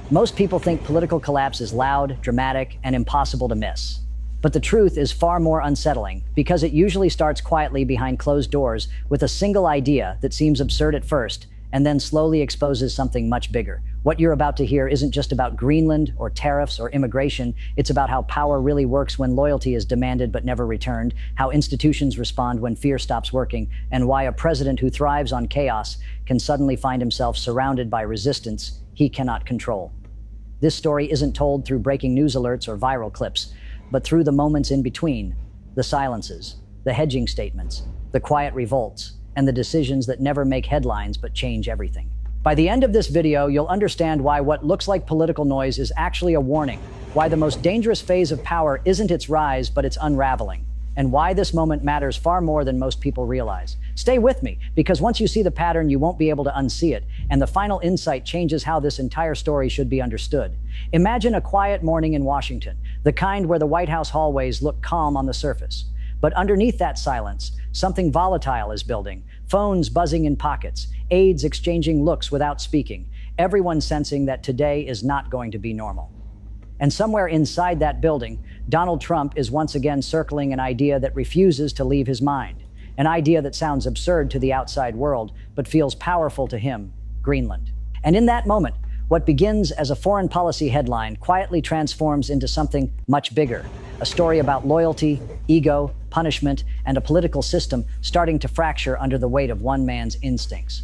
Most people think political collapse is loud, dramatic, and impossible to miss. But the truth is far more unsettling, because it usually starts quietly behind closed doors with a single idea that seems absurd at first, and then slowly exposes something much bigger. What you're about to hear isn't just about Greenland or tariffs or immigration. It's about how power really works when loyalty is demanded but never returned, how institutions respond when fear stops working, and why a president who thrives on chaos can suddenly find himself surrounded by resistance he cannot control. This story isn't told through breaking news alerts or viral clips, but through the moments in between, the silences, the hedging statements, the quiet revolts, and the decisions that never make headlines but change everything. By the end of this video, you'll understand why what looks like political noise is actually a warning, why the most dangerous phase of power isn't its rise but its unraveling, and why this moment matters far more than most people realize. Stay with me, because once you see the pattern, you won't be able to unsee it, and the final insight changes how this entire story should be understood. Imagine a quiet morning in Washington, the kind where the White House hallways look calm on the surface. But underneath that silence, something volatile is building. Phones buzzing in pockets, aides exchanging looks without speaking, everyone sensing that today is not going to be normal. And somewhere inside that building, Donald Trump is once again circling an idea that refuses to leave his mind. An idea that sounds absurd to the outside world, but feels powerful to him, Greenland. And in that moment, what begins as a foreign policy headline quietly transforms into something much bigger. A story about loyalty, ego, punishment, and a political system starting to fracture under the weight of one man's instincts.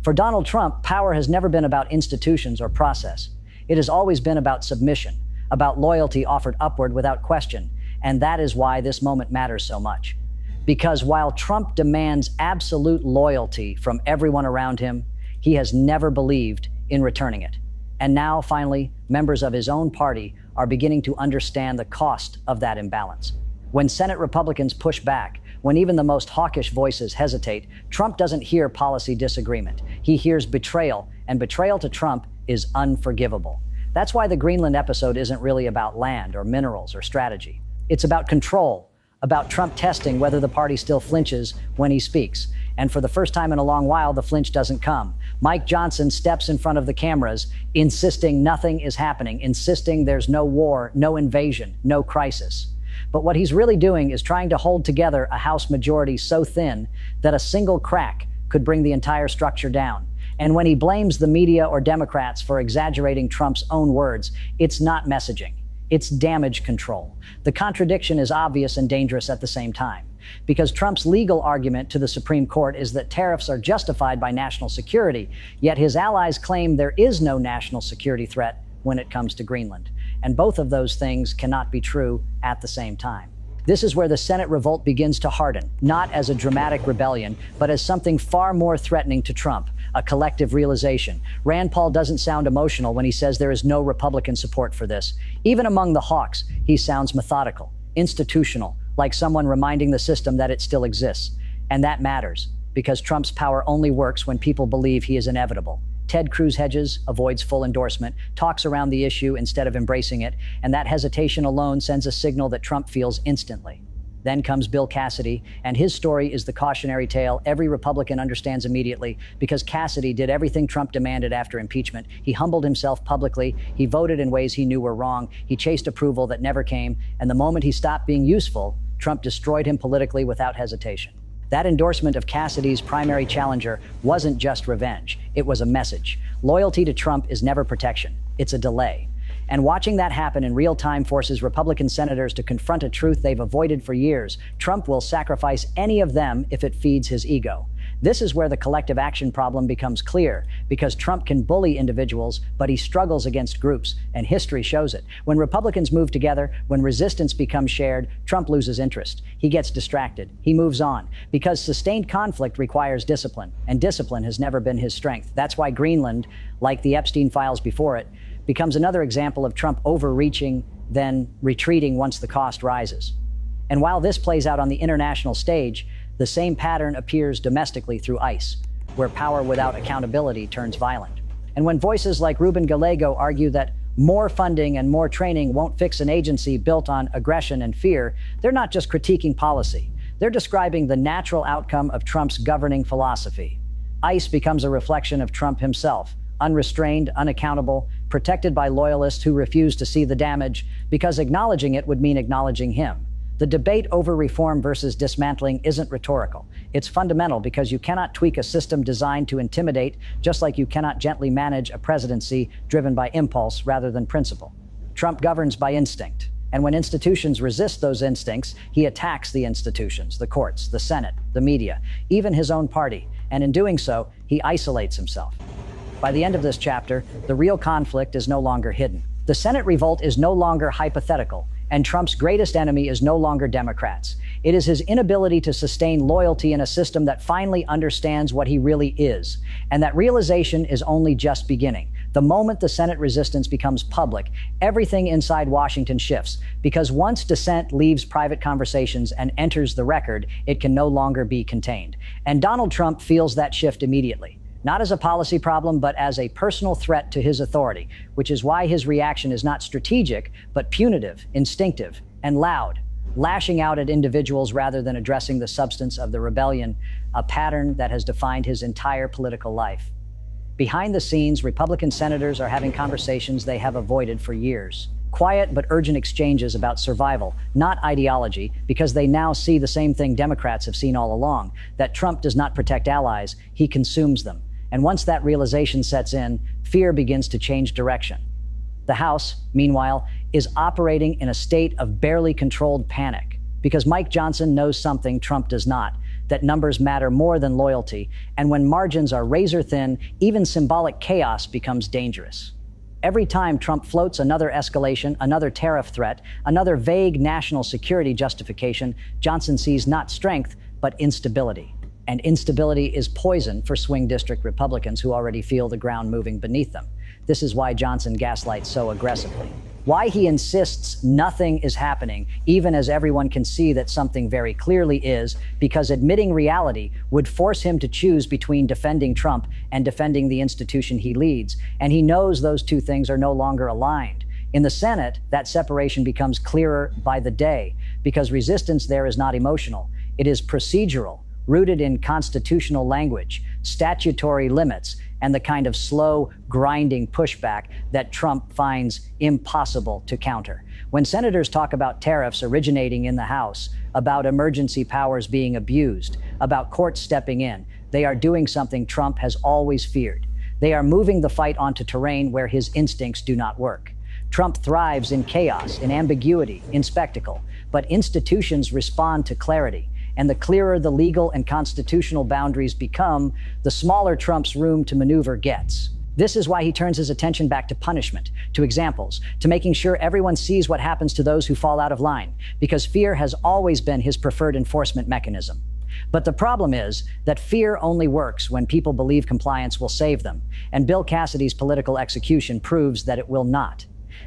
For Donald Trump, power has never been about institutions or process. It has always been about submission, about loyalty offered upward without question. And that is why this moment matters so much. Because while Trump demands absolute loyalty from everyone around him, he has never believed in returning it. And now, finally, members of his own party are beginning to understand the cost of that imbalance. When Senate Republicans push back, when even the most hawkish voices hesitate, Trump doesn't hear policy disagreement. He hears betrayal, and betrayal to Trump is unforgivable. That's why the Greenland episode isn't really about land or minerals or strategy. It's about control, about Trump testing whether the party still flinches when he speaks. And for the first time in a long while, the flinch doesn't come. Mike Johnson steps in front of the cameras, insisting nothing is happening, insisting there's no war, no invasion, no crisis. But what he's really doing is trying to hold together a House majority so thin that a single crack could bring the entire structure down. And when he blames the media or Democrats for exaggerating Trump's own words, it's not messaging. It's damage control. The contradiction is obvious and dangerous at the same time. Because Trump's legal argument to the Supreme Court is that tariffs are justified by national security, yet his allies claim there is no national security threat when it comes to Greenland. And both of those things cannot be true at the same time. This is where the Senate revolt begins to harden, not as a dramatic rebellion, but as something far more threatening to Trump, a collective realization. Rand Paul doesn't sound emotional when he says there is no Republican support for this. Even among the hawks, he sounds methodical, institutional, like someone reminding the system that it still exists. And that matters, because Trump's power only works when people believe he is inevitable. Ted Cruz hedges, avoids full endorsement, talks around the issue instead of embracing it, and that hesitation alone sends a signal that Trump feels instantly. Then comes Bill Cassidy, and his story is the cautionary tale every Republican understands immediately, because Cassidy did everything Trump demanded after impeachment. He humbled himself publicly, he voted in ways he knew were wrong, he chased approval that never came, and the moment he stopped being useful, Trump destroyed him politically without hesitation. That endorsement of Cassidy's primary challenger wasn't just revenge, it was a message. Loyalty to Trump is never protection, it's a delay. And watching that happen in real time forces Republican senators to confront a truth they've avoided for years. Trump will sacrifice any of them if it feeds his ego. This is where the collective action problem becomes clear, because Trump can bully individuals, but he struggles against groups, and history shows it. When Republicans move together, when resistance becomes shared, Trump loses interest. He gets distracted. He moves on, because sustained conflict requires discipline, and discipline has never been his strength. That's why Greenland, like the Epstein files before it, becomes another example of Trump overreaching, then retreating once the cost rises. And while this plays out on the international stage, the same pattern appears domestically through ICE, where power without accountability turns violent. And when voices like Ruben Gallego argue that more funding and more training won't fix an agency built on aggression and fear, they're not just critiquing policy. They're describing the natural outcome of Trump's governing philosophy. ICE becomes a reflection of Trump himself, unrestrained, unaccountable, protected by loyalists who refuse to see the damage, because acknowledging it would mean acknowledging him. The debate over reform versus dismantling isn't rhetorical. It's fundamental because you cannot tweak a system designed to intimidate, just like you cannot gently manage a presidency driven by impulse rather than principle. Trump governs by instinct. And when institutions resist those instincts, he attacks the institutions, the courts, the Senate, the media, even his own party. And in doing so, he isolates himself. By the end of this chapter, the real conflict is no longer hidden. The Senate revolt is no longer hypothetical, and Trump's greatest enemy is no longer Democrats. It is his inability to sustain loyalty in a system that finally understands what he really is. And that realization is only just beginning. The moment the Senate resistance becomes public, everything inside Washington shifts, because once dissent leaves private conversations and enters the record, it can no longer be contained. And Donald Trump feels that shift immediately. Not as a policy problem, but as a personal threat to his authority, which is why his reaction is not strategic, but punitive, instinctive, and loud, lashing out at individuals rather than addressing the substance of the rebellion, a pattern that has defined his entire political life. Behind the scenes, Republican senators are having conversations they have avoided for years. Quiet but urgent exchanges about survival, not ideology, because they now see the same thing Democrats have seen all along, that Trump does not protect allies, he consumes them. And once that realization sets in, fear begins to change direction. The House, meanwhile, is operating in a state of barely controlled panic, because Mike Johnson knows something Trump does not, that numbers matter more than loyalty, and when margins are razor thin, even symbolic chaos becomes dangerous. Every time Trump floats another escalation, another tariff threat, another vague national security justification, Johnson sees not strength, but instability. And instability is poison for swing district Republicans who already feel the ground moving beneath them. This is why Johnson gaslights so aggressively. Why he insists nothing is happening, even as everyone can see that something very clearly is, because admitting reality would force him to choose between defending Trump and defending the institution he leads. And he knows those two things are no longer aligned. In the Senate, that separation becomes clearer by the day, because resistance there is not emotional. It is procedural, rooted in constitutional language, statutory limits, and the kind of slow, grinding pushback that Trump finds impossible to counter. When senators talk about tariffs originating in the House, about emergency powers being abused, about courts stepping in, they are doing something Trump has always feared. They are moving the fight onto terrain where his instincts do not work. Trump thrives in chaos, in ambiguity, in spectacle, but institutions respond to clarity. And the clearer the legal and constitutional boundaries become, the smaller Trump's room to maneuver gets. This is why he turns his attention back to punishment, to examples, to making sure everyone sees what happens to those who fall out of line, because fear has always been his preferred enforcement mechanism. But the problem is that fear only works when people believe compliance will save them, and Bill Cassidy's political execution proves that it will not.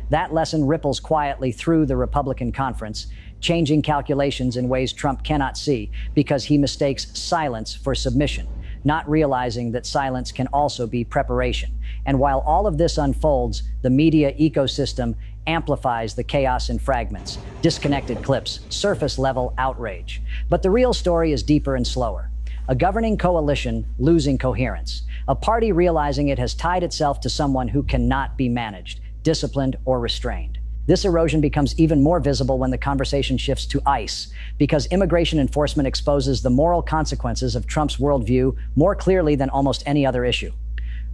That lesson ripples quietly through the Republican conference, changing calculations in ways Trump cannot see because he mistakes silence for submission, not realizing that silence can also be preparation. And while all of this unfolds, the media ecosystem amplifies the chaos in fragments, disconnected clips, surface-level outrage. But the real story is deeper and slower. A governing coalition losing coherence, a party realizing it has tied itself to someone who cannot be managed, disciplined, or restrained. This erosion becomes even more visible when the conversation shifts to ICE, because immigration enforcement exposes the moral consequences of Trump's worldview more clearly than almost any other issue.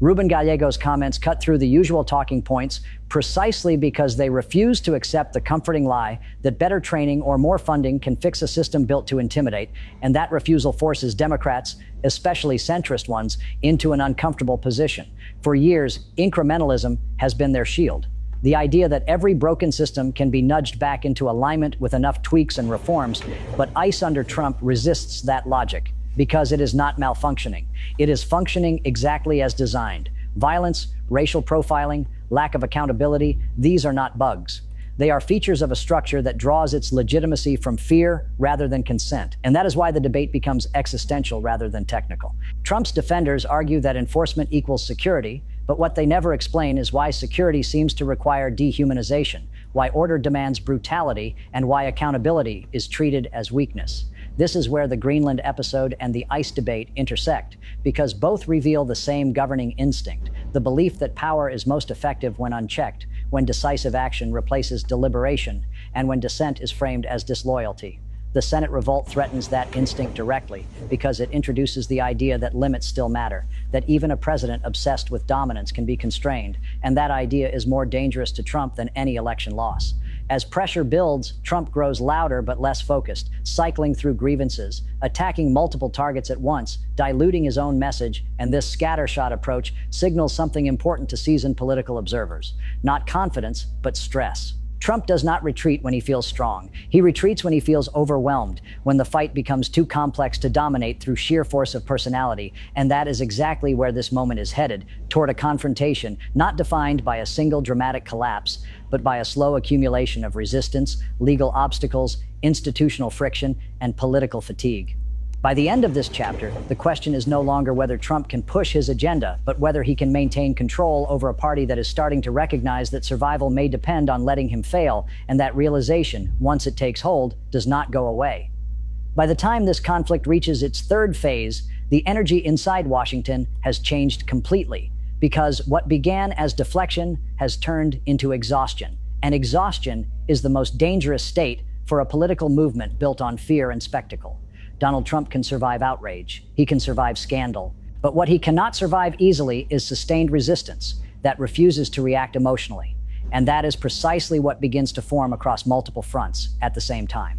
Ruben Gallego's comments cut through the usual talking points precisely because they refuse to accept the comforting lie that better training or more funding can fix a system built to intimidate, and that refusal forces Democrats, especially centrist ones, into an uncomfortable position. For years, incrementalism has been their shield. The idea that every broken system can be nudged back into alignment with enough tweaks and reforms, but ICE under Trump resists that logic because it is not malfunctioning. It is functioning exactly as designed. Violence, racial profiling, lack of accountability, these are not bugs. They are features of a structure that draws its legitimacy from fear rather than consent. And that is why the debate becomes existential rather than technical. Trump's defenders argue that enforcement equals security, but what they never explain is why security seems to require dehumanization, why order demands brutality, and why accountability is treated as weakness. This is where the Greenland episode and the ICE debate intersect, because both reveal the same governing instinct, the belief that power is most effective when unchecked, when decisive action replaces deliberation, and when dissent is framed as disloyalty. The Senate revolt threatens that instinct directly because it introduces the idea that limits still matter, that even a president obsessed with dominance can be constrained, and that idea is more dangerous to Trump than any election loss. As pressure builds, Trump grows louder but less focused, cycling through grievances, attacking multiple targets at once, diluting his own message, and this scattershot approach signals something important to seasoned political observers. Not confidence, but stress. Trump does not retreat when he feels strong. He retreats when he feels overwhelmed, when the fight becomes too complex to dominate through sheer force of personality. And that is exactly where this moment is headed, toward a confrontation not defined by a single dramatic collapse, but by a slow accumulation of resistance, legal obstacles, institutional friction, and political fatigue. By the end of this chapter, the question is no longer whether Trump can push his agenda, but whether he can maintain control over a party that is starting to recognize that survival may depend on letting him fail, and that realization, once it takes hold, does not go away. By the time this conflict reaches its third phase, the energy inside Washington has changed completely, because what began as deflection has turned into exhaustion, and exhaustion is the most dangerous state for a political movement built on fear and spectacle. Donald Trump can survive outrage. He can survive scandal. But what he cannot survive easily is sustained resistance that refuses to react emotionally. And that is precisely what begins to form across multiple fronts at the same time.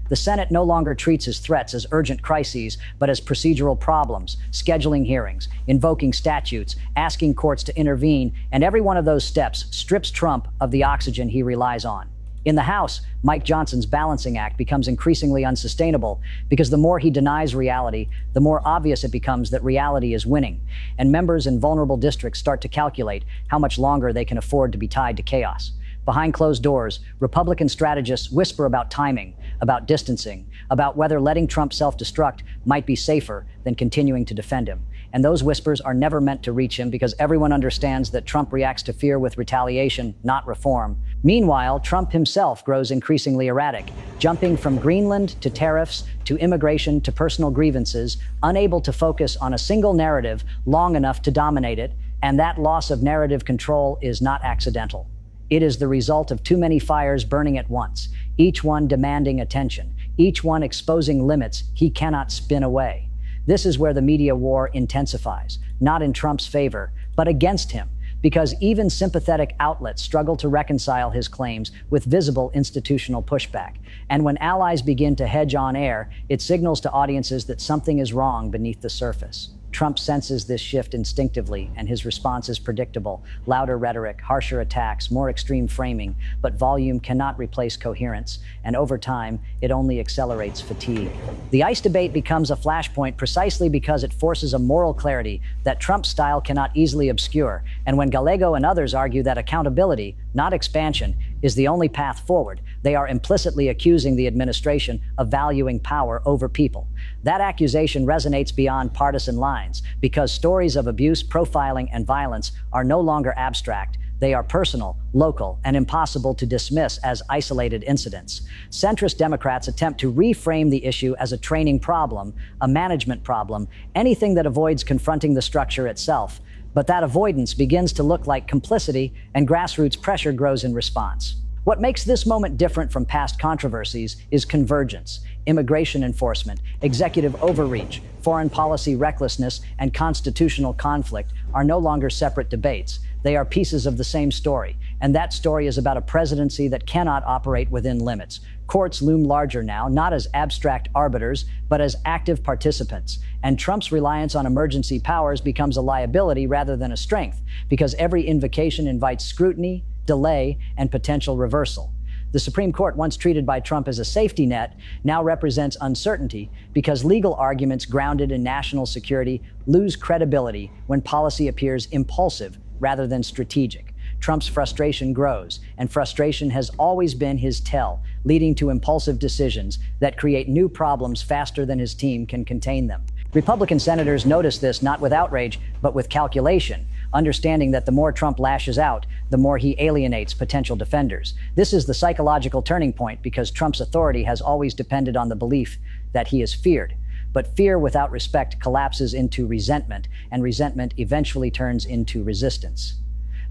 The Senate no longer treats his threats as urgent crises, but as procedural problems, scheduling hearings, invoking statutes, asking courts to intervene, and every one of those steps strips Trump of the oxygen he relies on. In the House, Mike Johnson's balancing act becomes increasingly unsustainable because the more he denies reality, the more obvious it becomes that reality is winning, and members in vulnerable districts start to calculate how much longer they can afford to be tied to chaos. Behind closed doors, Republican strategists whisper about timing, about distancing, about whether letting Trump self-destruct might be safer than continuing to defend him. And those whispers are never meant to reach him because everyone understands that Trump reacts to fear with retaliation, not reform. Meanwhile, Trump himself grows increasingly erratic, jumping from Greenland to tariffs to immigration to personal grievances, unable to focus on a single narrative long enough to dominate it, and that loss of narrative control is not accidental. It is the result of too many fires burning at once, each one demanding attention, each one exposing limits he cannot spin away. This is where the media war intensifies, not in Trump's favor, but against him, because even sympathetic outlets struggle to reconcile his claims with visible institutional pushback. And when allies begin to hedge on air, it signals to audiences that something is wrong beneath the surface. Trump senses this shift instinctively, and his response is predictable. Louder rhetoric, harsher attacks, more extreme framing, but volume cannot replace coherence, and over time, it only accelerates fatigue. The ICE debate becomes a flashpoint precisely because it forces a moral clarity that Trump's style cannot easily obscure, and when Gallego and others argue that accountability, not expansion, is the only path forward, they are implicitly accusing the administration of valuing power over people. That accusation resonates beyond partisan lines because stories of abuse, profiling, and violence are no longer abstract. They are personal, local, and impossible to dismiss as isolated incidents. Centrist Democrats attempt to reframe the issue as a training problem, a management problem, anything that avoids confronting the structure itself. But that avoidance begins to look like complicity, and grassroots pressure grows in response. What makes this moment different from past controversies is convergence. Immigration enforcement, executive overreach, foreign policy recklessness, and constitutional conflict are no longer separate debates. They are pieces of the same story, and that story is about a presidency that cannot operate within limits. Courts loom larger now, not as abstract arbiters, but as active participants. And Trump's reliance on emergency powers becomes a liability rather than a strength, because every invocation invites scrutiny, delay, and potential reversal. The Supreme Court, once treated by Trump as a safety net, now represents uncertainty because legal arguments grounded in national security lose credibility when policy appears impulsive rather than strategic. Trump's frustration grows, and frustration has always been his tell, leading to impulsive decisions that create new problems faster than his team can contain them. Republican senators notice this not with outrage, but with calculation, understanding that the more Trump lashes out, the more he alienates potential defenders. This is the psychological turning point because Trump's authority has always depended on the belief that he is feared. But fear without respect collapses into resentment, and resentment eventually turns into resistance.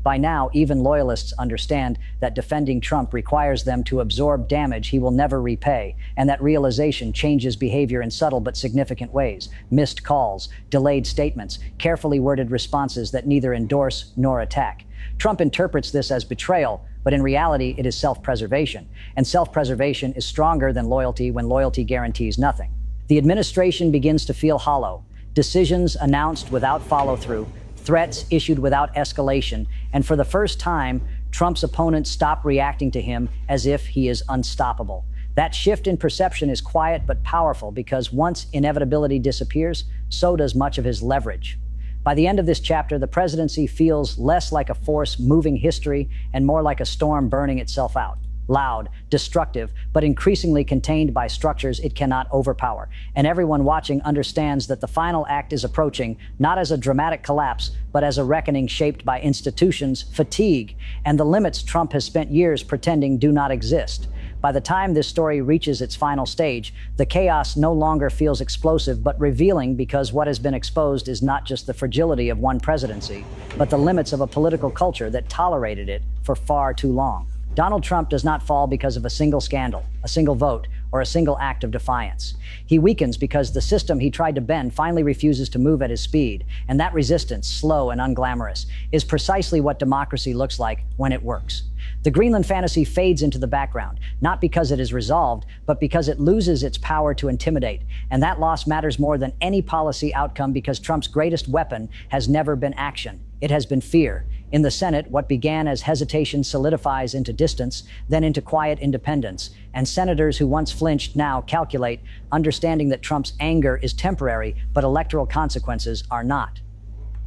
By now, even loyalists understand that defending Trump requires them to absorb damage he will never repay, and that realization changes behavior in subtle but significant ways. Missed calls, delayed statements, carefully worded responses that neither endorse nor attack. Trump interprets this as betrayal, but in reality, it is self-preservation. And self-preservation is stronger than loyalty when loyalty guarantees nothing. The administration begins to feel hollow. Decisions announced without follow-through, threats issued without escalation, and for the first time, Trump's opponents stop reacting to him as if he is unstoppable. That shift in perception is quiet but powerful because once inevitability disappears, so does much of his leverage. By the end of this chapter, the presidency feels less like a force moving history and more like a storm burning itself out. Loud, destructive, but increasingly contained by structures it cannot overpower. And everyone watching understands that the final act is approaching, not as a dramatic collapse, but as a reckoning shaped by institutions, fatigue, and the limits Trump has spent years pretending do not exist. By the time this story reaches its final stage, the chaos no longer feels explosive but revealing because what has been exposed is not just the fragility of one presidency, but the limits of a political culture that tolerated it for far too long. Donald Trump does not fall because of a single scandal, a single vote, or a single act of defiance. He weakens because the system he tried to bend finally refuses to move at his speed, and that resistance, slow and unglamorous, is precisely what democracy looks like when it works. The Greenland fantasy fades into the background, not because it is resolved, but because it loses its power to intimidate. And that loss matters more than any policy outcome because Trump's greatest weapon has never been action. It has been fear. In the Senate, what began as hesitation solidifies into distance, then into quiet independence. And senators who once flinched now calculate, understanding that Trump's anger is temporary, but electoral consequences are not.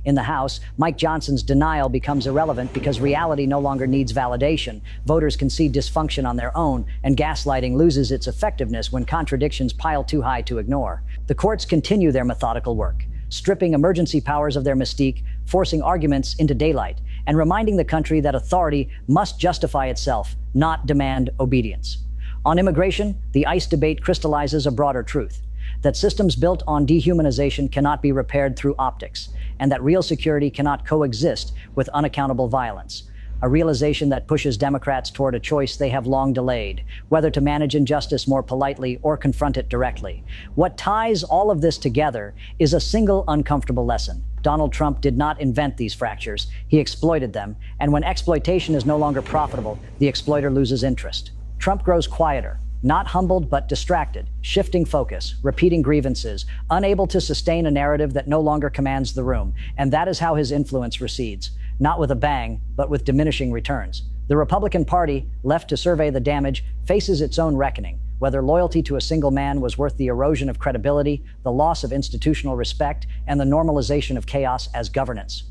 In the House, Mike Johnson's denial becomes irrelevant because reality no longer needs validation. Voters can see dysfunction on their own, and gaslighting loses its effectiveness when contradictions pile too high to ignore. The courts continue their methodical work, stripping emergency powers of their mystique, forcing arguments into daylight, and reminding the country that authority must justify itself, not demand obedience. On immigration, the ICE debate crystallizes a broader truth: that systems built on dehumanization cannot be repaired through optics, and that real security cannot coexist with unaccountable violence. A realization that pushes Democrats toward a choice they have long delayed, whether to manage injustice more politely or confront it directly. What ties all of this together is a single uncomfortable lesson. Donald Trump did not invent these fractures, he exploited them, and when exploitation is no longer profitable, the exploiter loses interest. Trump grows quieter, not humbled but distracted, shifting focus, repeating grievances, unable to sustain a narrative that no longer commands the room, and that is how his influence recedes. Not with a bang, but with diminishing returns. The Republican Party, left to survey the damage, faces its own reckoning, whether loyalty to a single man was worth the erosion of credibility, the loss of institutional respect, and the normalization of chaos as governance.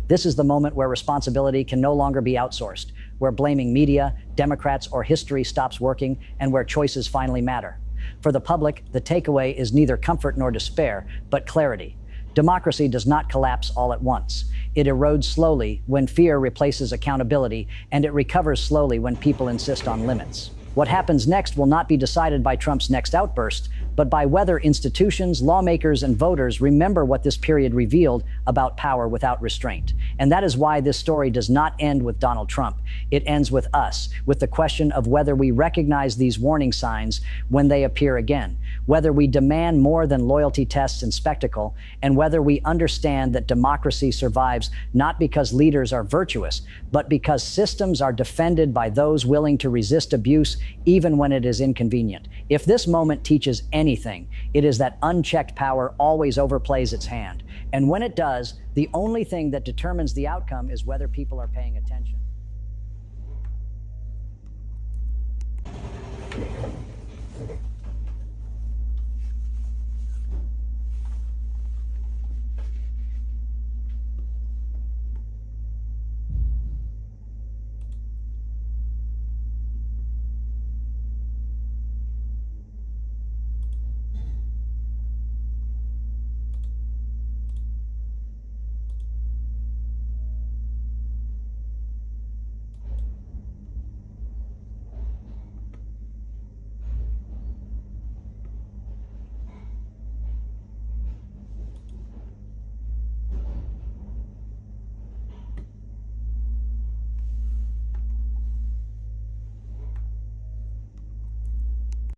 This is the moment where responsibility can no longer be outsourced, where blaming media, Democrats, or history stops working, and where choices finally matter. For the public, the takeaway is neither comfort nor despair, but clarity. Democracy does not collapse all at once. It erodes slowly when fear replaces accountability, and it recovers slowly when people insist on limits. What happens next will not be decided by Trump's next outburst, but by whether institutions, lawmakers, and voters remember what this period revealed about power without restraint. And that is why this story does not end with Donald Trump. It ends with us, with the question of whether we recognize these warning signs when they appear again, whether we demand more than loyalty tests and spectacle, and whether we understand that democracy survives not because leaders are virtuous, but because systems are defended by those willing to resist abuse even when it is inconvenient. If this moment teaches anything, it is that unchecked power always overplays its hand. And when it does, the only thing that determines the outcome is whether people are paying attention.